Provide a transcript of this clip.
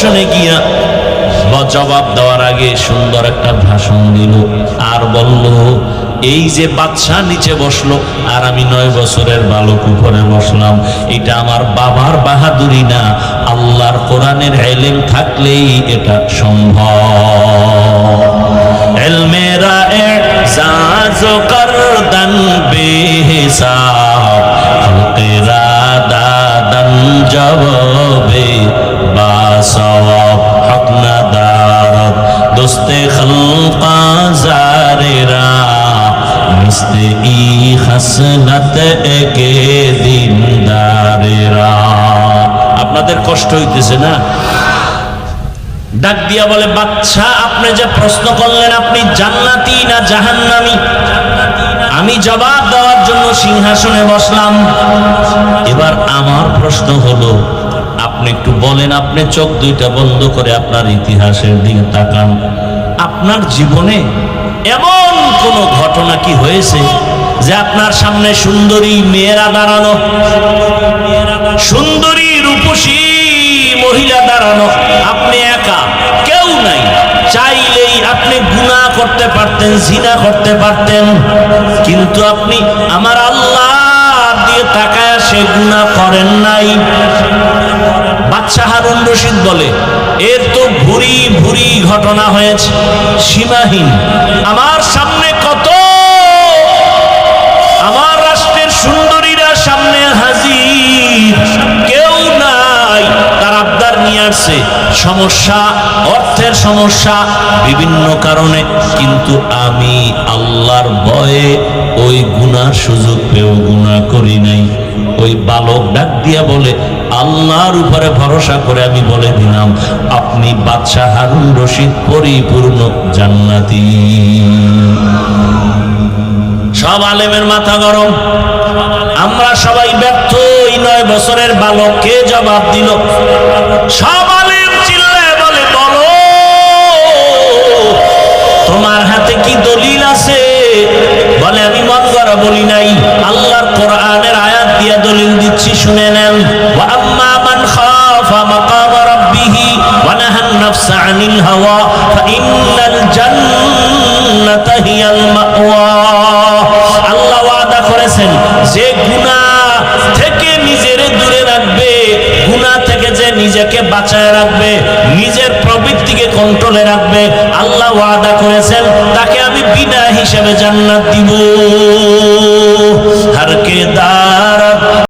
সিংহাসনে গিয়া জবাব দেওয়ার আগে সুন্দর একটা ভাষণ দিল আর বলল, এই যে বাদশা নিচে বসলো আর আমি 9 বছরের বালক উপরে বসলাম, এটা আমার বাবার বাহাদুরি না, আল্লাহর কোরআনের ইলম থাকলেই এটা সম্ভব। ইলমেরা ইজাজ করদান বেহিসাব, খালকেরা দাদান জবাবে বাসওয়াব, হক না দারদ দোস্তে খালকা জারেরা, মিস্তে ই হাসনাত একে দিনদারেরা। আপনাদের কষ্ট হইতেছে না? ডাক দিয়া বলে, বাদশা আপনি যে প্রশ্ন করলেন আপনি জান্নাতি না জাহান্নামী, আমি জবাব দেওয়ার জন্য সিংহাসনে বসলাম। এবার আমার প্রশ্ন হলো, আপনি একটু বলেন, আপনি চোখ দুইটা বন্ধ করে আপনার ইতিহাসের দিকে তাকান, আপনার জীবনে এমন কোন ঘটনা কি হয়েছে যে আপনার সামনে সুন্দরী মেয়েরা দাঁড়ানো, সুন্দরী রূপসী মহিলা দাঁড়ানো, আপনি একা, কেউ নাই, চাইলেই আপনি গুনাহ করতে পারতেন, জিনা করতে পারতেন, কিন্তু আপনি আমার আল্লাহ দিয়ে তাকায় সে গুনাহ করেন নাই। বাদশা হারুন রশিদ বলে, এর তো ভুরি ভুরি ঘটনা হয়েছে, সীমাহীন। আমার সামনে কত আমার রাষ্ট্রের সুন্দরীরা সামনে হাজির, কেউ নাই, তার আবদার নিয়ে আসছে, সমস্যা, অর্থের সমস্যা, বিভিন্ন কারণে, কিন্তু আমি আল্লাহর ভয়ে ওই গুনার সুযোগ পেয়েও গুনাহ করি নাই। ওই বালক ডাক দিয়া বলে, আল্লাহর উপরে ভরসা করে আমি বলে দিলাম, আপনি বাদশা হারুন রশিদ পরিপূর্ণ জান্নাতি। সব আলেমের মাথা গরম, আমরা সবাই ব্যর্থ। এই 9 বছরের বালককে জবাব দিল। সব আলেম চিল্লায় বলে, বলো তোমার হাতে কি দলিল আছে? বলে, আমি মন গড়া বলি নাই, আল্লাহর কোরআনের আয়াত দিয়ে দলিল দিচ্ছি, শুনে নেন। ওয়া আম্মা মান খাফা মাকাম রাব্বিহি ওয়া নাহান নাফসা আনিল হাওয়া ফাইন্নাল জান্নাতা হিয়াল মাওয়া। আল্লাহ ওয়াদা করেছেন, যে গুনাহ থেকে নিজের দূরে রাখবে, গুনাহ থেকে যে নিজেকে বাঁচায় রাখবে, নিজের প্রবৃত্তিকে কন্ট্রোলে রাখবে, আল্লাহ ওয়াদা করেছেন তাকে আমি বিনা হিসেবে জান্নাত দিব। হর কে দা